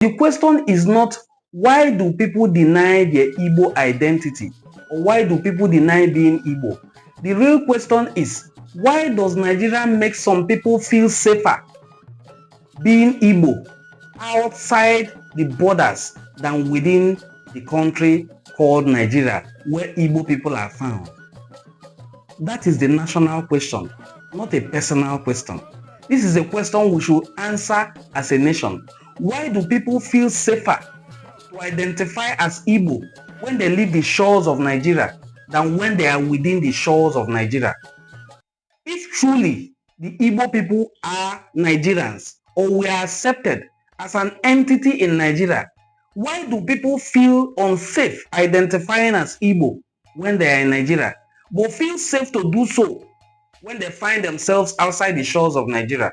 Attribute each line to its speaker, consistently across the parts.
Speaker 1: The question is not why do people deny their Igbo identity or why do people deny being Igbo. The real question is why does Nigeria make some people feel safer being Igbo outside the borders than within the country called Nigeria where Igbo people are found? That is the national question, not a personal question. This is a question we should answer as a nation. Why do people feel safer to identify as Igbo when they leave the shores of Nigeria than when they are within the shores of Nigeria? If truly the Igbo people are Nigerians or we are accepted as an entity in Nigeria, why do people feel unsafe identifying as Igbo when they are in Nigeria, but feel safe to do so when they find themselves outside the shores of Nigeria?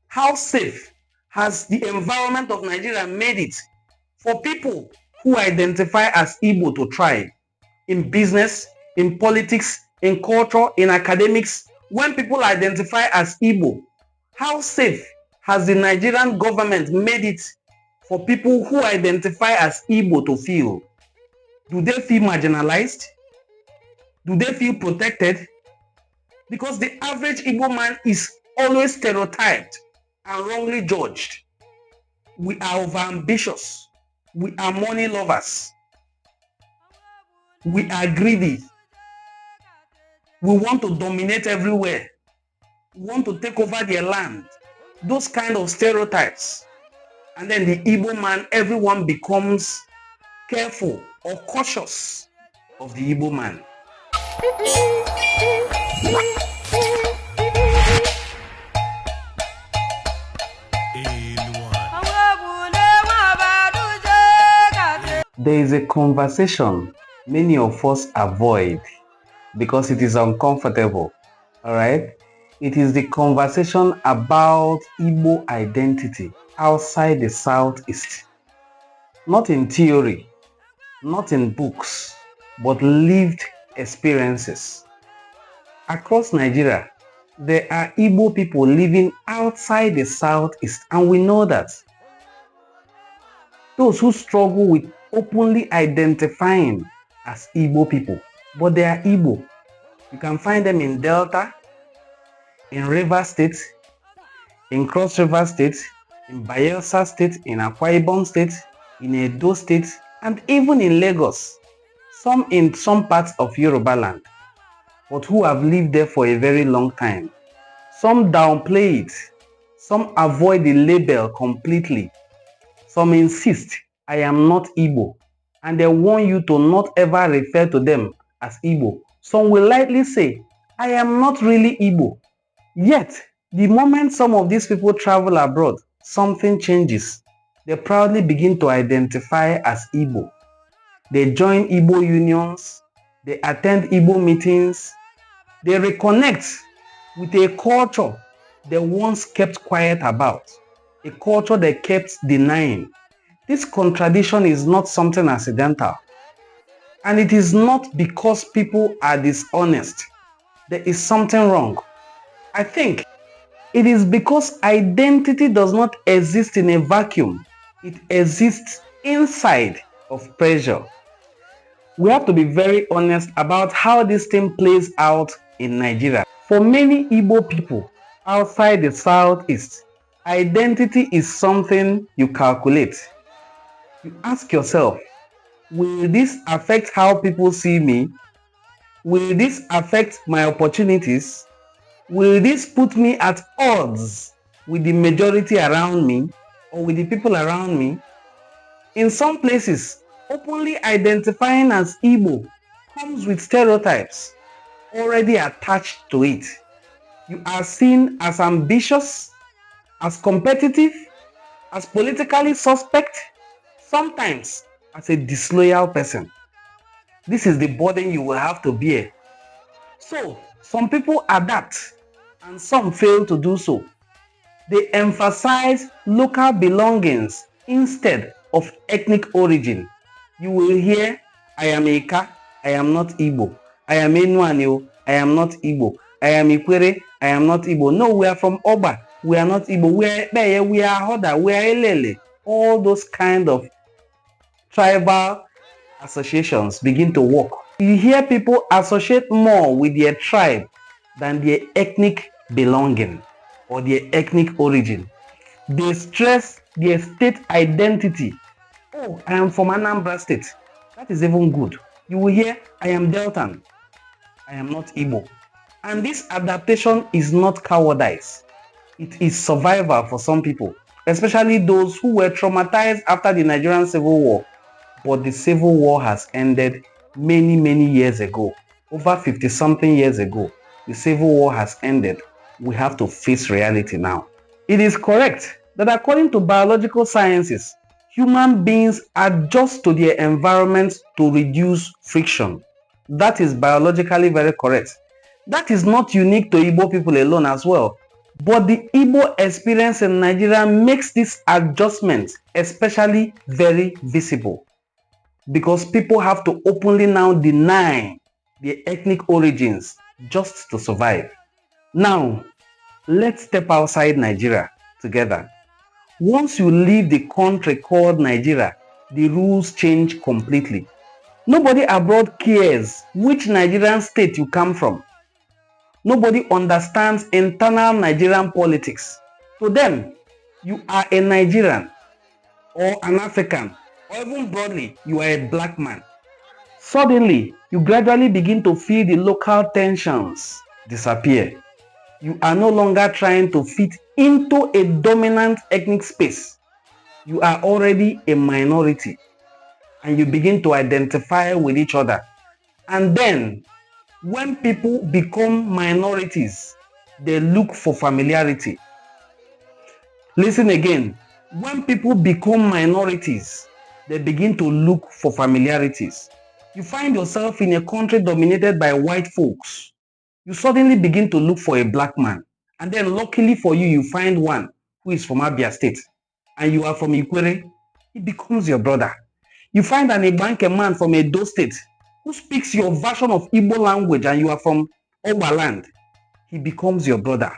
Speaker 1: How safe has the environment of Nigeria made it for people who identify as Igbo to thrive in business, in politics, in culture, in academics? When people identify as Igbo, how safe has the Nigerian government made it for people who identify as Igbo to feel? Do they feel marginalized? Do they feel protected? Because the average Igbo man is always stereotyped and wrongly judged. We are overambitious. We are money lovers. We are greedy. We want to dominate everywhere. We want to take over their land. Those kind of stereotypes. And then the Igbo man, everyone becomes careful or cautious of the Igbo man. There is a conversation many of us avoid because it is uncomfortable. All right? It is the conversation about Igbo identity outside the Southeast. Not in theory, not in books, but lived experiences. Across Nigeria, there are Igbo people living outside the Southeast, and we know that. Those who struggle with openly identifying as Igbo people, but they are Igbo. You can find them in Delta, in Rivers State, in Cross River State, in Bayelsa State, in Akwa Ibom State, in Edo State, and even in Lagos. Some in some parts of Yoruba land, but who have lived there for a very long time. Some downplay it. Some avoid the label completely. Some insist, I am not Igbo, and they want you to not ever refer to them as Igbo. Some will lightly say, I am not really Igbo. Yet, the moment some of these people travel abroad, something changes. They proudly begin to identify as Igbo. They join Igbo unions, they attend Igbo meetings, they reconnect with a culture they once kept quiet about, a culture they kept denying. This contradiction is not something accidental. And it is not because people are dishonest. There is something wrong. I think it is because identity does not exist in a vacuum. It exists inside of pressure. We have to be very honest about how this thing plays out in Nigeria. For many Igbo people outside the Southeast, identity is something you calculate. You ask yourself, will this affect how people see me? Will this affect my opportunities? Will this put me at odds with the majority around me or with the people around me? In some places, openly identifying as Igbo comes with stereotypes already attached to it. You are seen as ambitious, as competitive, as politically suspect, sometimes as a disloyal person. This is the burden you will have to bear. So, some people adapt and some fail to do so. They emphasize local belongings instead of ethnic origin. You will hear, I am Eka, I am not Igbo. I am Enuanio, I am not Igbo. I am Ikwere, I am not Igbo. No, we are from Oba, we are not Igbo. We are Hoda, we are Elele. all those kind of tribal associations begin to work. You hear people associate more with their tribe than their ethnic belonging or their ethnic origin. They stress their state identity. Oh, I am from Anambra State. That is even good. You will hear, I am Deltan. I am not Igbo. And this adaptation is not cowardice. It is survival for some people, especially those who were traumatized after the Nigerian Civil War. But the Civil War has ended many years ago. Over 50-something years ago, the Civil War has ended. We have to face reality now. It is correct that according to biological sciences, human beings adjust to their environment to reduce friction. That is biologically very correct. That is not unique to Igbo people alone as well. But the Igbo experience in Nigeria makes this adjustment especially very visible, because people have to openly now deny their ethnic origins just to survive. Now, let's step outside Nigeria together. Once you leave the country called Nigeria, the rules change completely. Nobody abroad cares which Nigerian state you come from. Nobody understands internal Nigerian politics. To them, you are a Nigerian or an African, or even broadly, you are a black man. Suddenly, you gradually begin to feel the local tensions disappear. You are no longer trying to fit into a dominant ethnic space. You are already a minority, and you begin to identify with each other. And then, when people become minorities, they look for familiarity. Listen again. When people become minorities, they begin to look for familiarities. You find yourself in a country dominated by white folks. You suddenly begin to look for a black man. And then luckily for you, you find one who is from Abia State. And you are from Ikwere. He becomes your brother. You find an Ibanke man from Edo State who speaks your version of Igbo language, and you are from Obaland. He becomes your brother.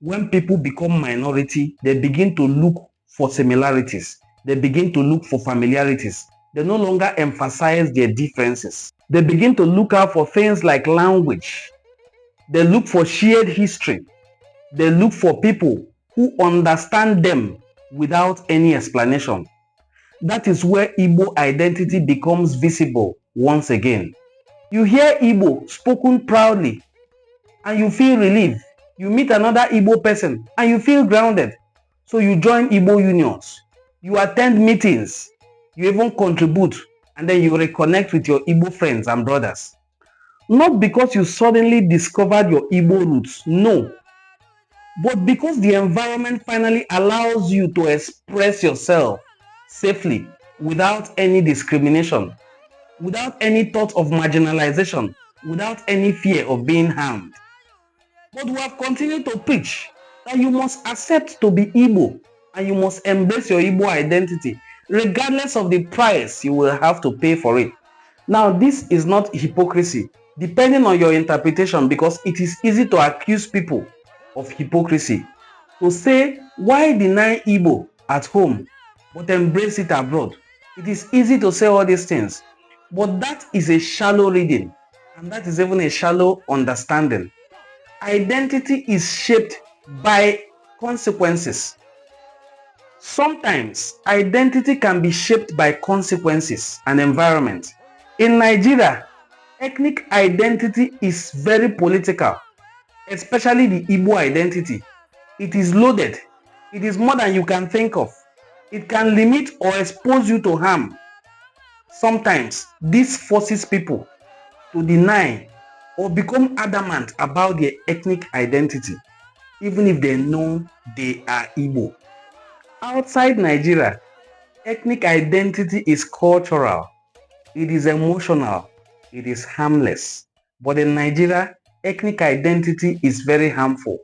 Speaker 1: When people become minority, they begin to look for similarities. They begin to look for familiarities. They no longer emphasize their differences. They begin to look out for things like language. They look for shared history. They look for people who understand them without any explanation. That is where Igbo identity becomes visible once again. You hear Igbo spoken proudly and you feel relief. You meet another Igbo person and you feel grounded. So you join Igbo unions. You attend meetings. You even contribute, and then you reconnect with your Igbo friends and brothers. Not because you suddenly discovered your Igbo roots, no. But because the environment finally allows you to express yourself safely without any discrimination, without any thought of marginalization, without any fear of being harmed. But we have continued to preach that you must accept to be Igbo and you must embrace your Igbo identity, regardless of the price you will have to pay for it. Now, this is not hypocrisy, depending on your interpretation, because it is easy to accuse people of hypocrisy. To say, why deny Igbo at home but embrace it abroad? It is easy to say all these things, but that is a shallow reading, and that is even a shallow understanding. Identity is shaped by consequences. Sometimes identity can be shaped by consequences and environment. In Nigeria, ethnic identity is very political, especially the Igbo identity. It is loaded. It is more than you can think of. It can limit or expose you to harm. Sometimes this forces people to deny or become adamant about their ethnic identity, even if they know they are Igbo. Outside Nigeria, ethnic identity is cultural, it is emotional, it is harmless. But in Nigeria, ethnic identity is very harmful.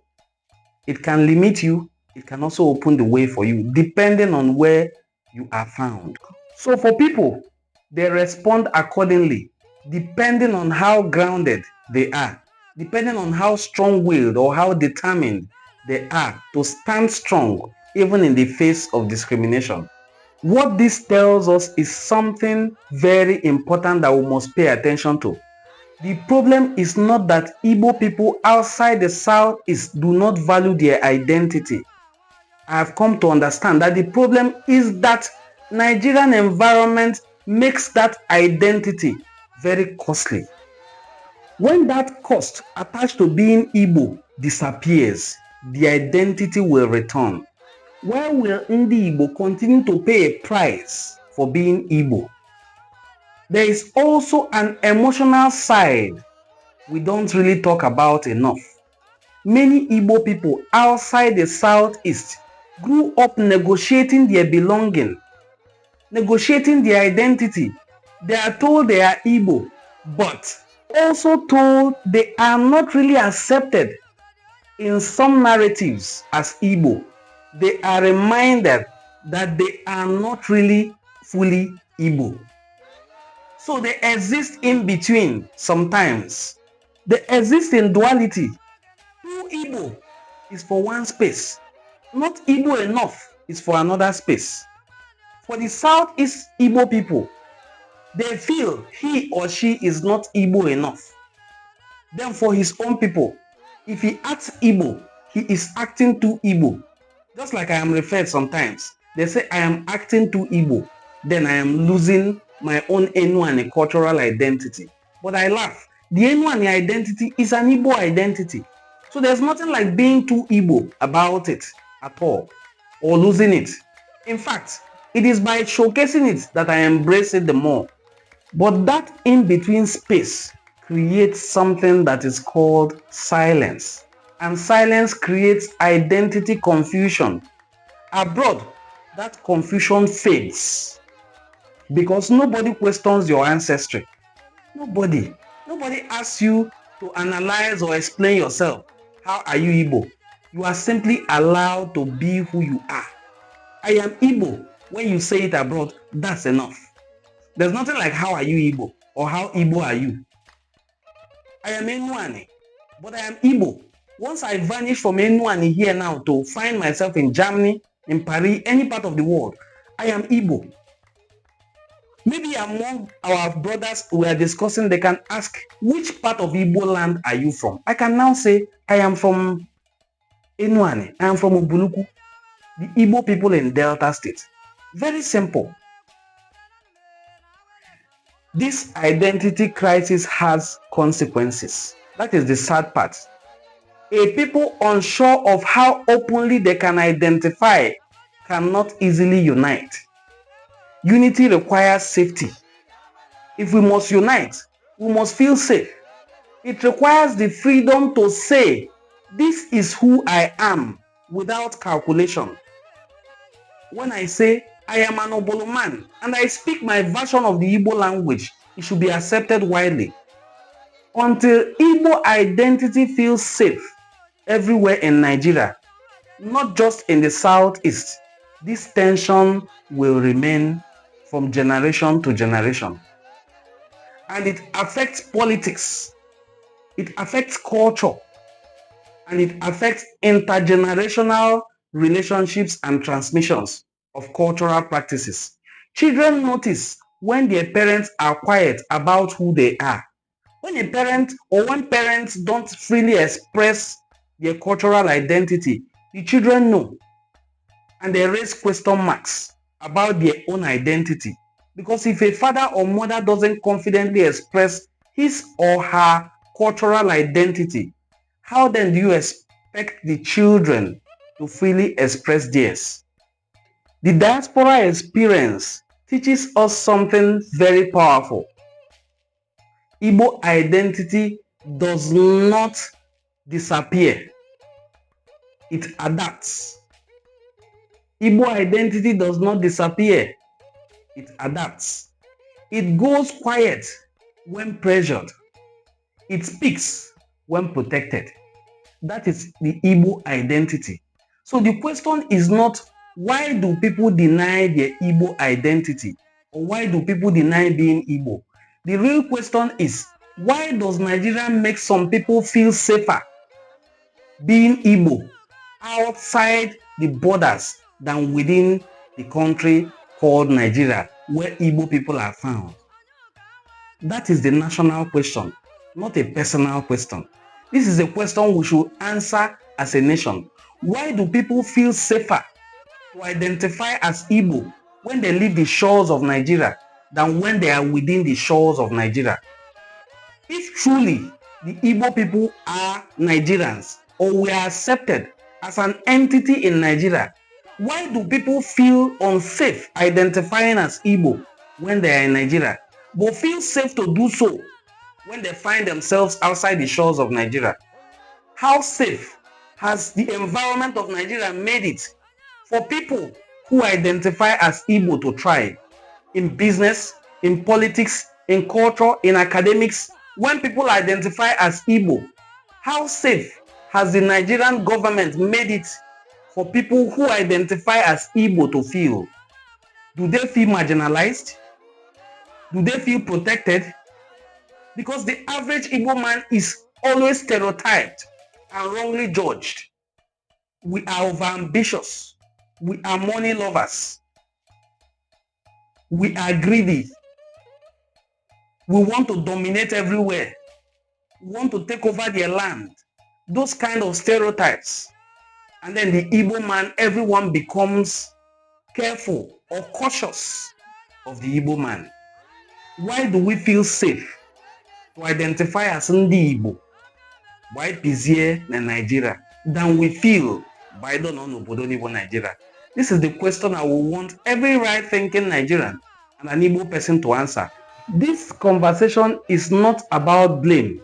Speaker 1: It can limit you, it can also open the way for you, depending on where you are found. So for people, they respond accordingly, depending on how grounded they are, depending on how strong-willed or how determined they are to stand strong even in the face of discrimination. What this tells us is something very important that we must pay attention to. The problem is not that Igbo people outside the Southeast do not value their identity. I have come to understand that the problem is that Nigerian environment makes that identity very costly. When that cost attached to being Igbo disappears, the identity will return. Why will Ndi Igbo continue to pay a price for being Igbo? There is also an emotional side we don't really talk about enough. Many Igbo people outside the Southeast grew up negotiating their belonging, negotiating their identity. They are told they are Igbo, but also told they are not really accepted in some narratives as Igbo. They are reminded that they are not really fully Igbo. So they exist in between sometimes. They exist in duality. True Igbo is for one space. Not Igbo enough is for another space. For the Southeast Igbo people, they feel he or she is not Igbo enough. Then for his own people, if he acts Igbo, he is acting too Igbo. Just like I am referred sometimes. They say I am acting too Igbo. Then I am losing my own Enuani cultural identity. But I laugh. The Enuani identity is an Igbo identity. So there's nothing like being too Igbo about it at all, or losing it. In fact, it is by showcasing it that I embrace it the more. But that in-between space creates something that is called silence. And silence creates identity confusion. Abroad, that confusion fades because nobody questions your ancestry. Nobody asks you to analyze or explain yourself. How are you Igbo? You are simply allowed to be who you are. I am Igbo. When you say it abroad, that's enough. There's nothing like how are you Igbo or how Igbo are you. I am Enuani, but I am Igbo. Once I vanish from Enuani here now to find myself in Germany, in Paris, any part of the world, I am Igbo. Maybe among our brothers we are discussing, they can ask, which part of Igbo land are you from? I can now say, I am from Enuani, I am from Ubuluku, the Igbo people in Delta State. Very simple. This identity crisis has consequences. That is the sad part. A people unsure of how openly they can identify cannot easily unite. Unity requires safety. If we must unite, we must feel safe. It requires the freedom to say, this is who I am, without calculation. When I say, I am an Obolo man, and I speak my version of the Igbo language, it should be accepted widely. Until Igbo identity feels safe everywhere in Nigeria, not just in the Southeast, this tension will remain from generation to generation. And it affects politics, it affects culture, and it affects intergenerational relationships and transmissions of cultural practices. Children notice when their parents are quiet about who they are. When a parent or when parents don't freely express their cultural identity, the children know, and they raise question marks about their own identity. Because if a father or mother doesn't confidently express his or her cultural identity, how then do you expect the children to freely express theirs? The diaspora experience teaches us something very powerful. Igbo identity does not disappear. It adapts. Igbo identity does not disappear. It adapts. It goes quiet when pressured. It speaks when protected. That is the Igbo identity. So the question is not, why do people deny their Igbo identity? Or why do people deny being Igbo? The real question is, why does Nigeria make some people feel safer being Igbo outside the borders than within the country called Nigeria, where Igbo people are found? That is the national question, not a personal question. This is a question we should answer as a nation. Why do people feel safer to identify as Igbo when they leave the shores of Nigeria than when they are within the shores of Nigeria? If truly the Igbo people are Nigerians or we are accepted as an entity in Nigeria, why do people feel unsafe identifying as Igbo when they are in Nigeria, but feel safe to do so when they find themselves outside the shores of Nigeria? How safe has the environment of Nigeria made it for people who identify as Igbo to thrive in business, in politics, in culture, in academics? When people identify as Igbo, how safe has the Nigerian government made it for people who identify as Igbo to feel? Do they feel marginalized? Do they feel protected? Because the average Igbo man is always stereotyped and wrongly judged. We are overambitious. We are money lovers. We are greedy. We want to dominate everywhere. We want to take over their land. Those kind of stereotypes. And then the Igbo man, everyone becomes careful or cautious of the Igbo man. Why do we feel safe to identify as Ndi Igbo, white Pizie in Nigeria, than we feel by the non-Obodo Igbo Nigeria? This is the question I will want every right-thinking Nigerian and an Igbo person to answer. This conversation is not about blame.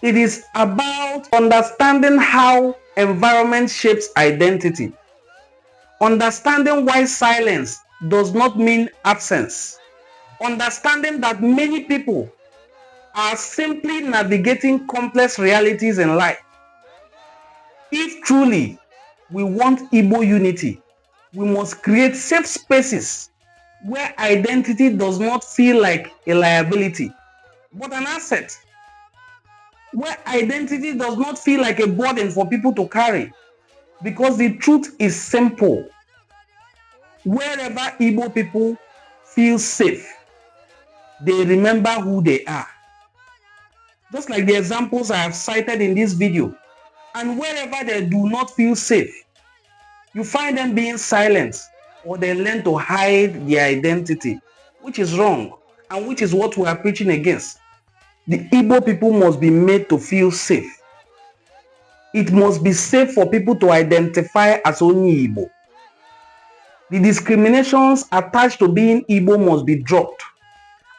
Speaker 1: It is about understanding how environment shapes identity. Understanding why silence does not mean absence. Understanding that many people are simply navigating complex realities in life. If truly we want Igbo unity, we must create safe spaces where identity does not feel like a liability, but an asset. Where identity does not feel like a burden for people to carry. Because the truth is simple. Wherever Igbo people feel safe, they remember who they are. Just like the examples I have cited in this video. And wherever they do not feel safe, you find them being silent, or they learn to hide their identity, which is wrong and which is what we are preaching against. The Igbo people must be made to feel safe. It must be safe for people to identify as only Igbo. The discriminations attached to being Igbo must be dropped.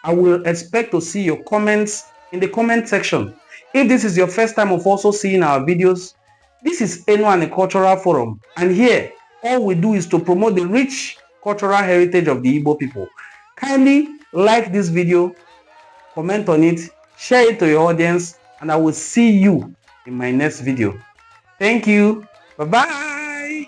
Speaker 1: I will expect to see your comments in the comment section. If this is your first time of also seeing our videos, this is Enu Cultural Forum, and here all we do is to promote the rich cultural heritage of the Igbo people. Kindly like this video, comment on it, share it to your audience, and I will see you in my next video. Thank you. Bye-bye.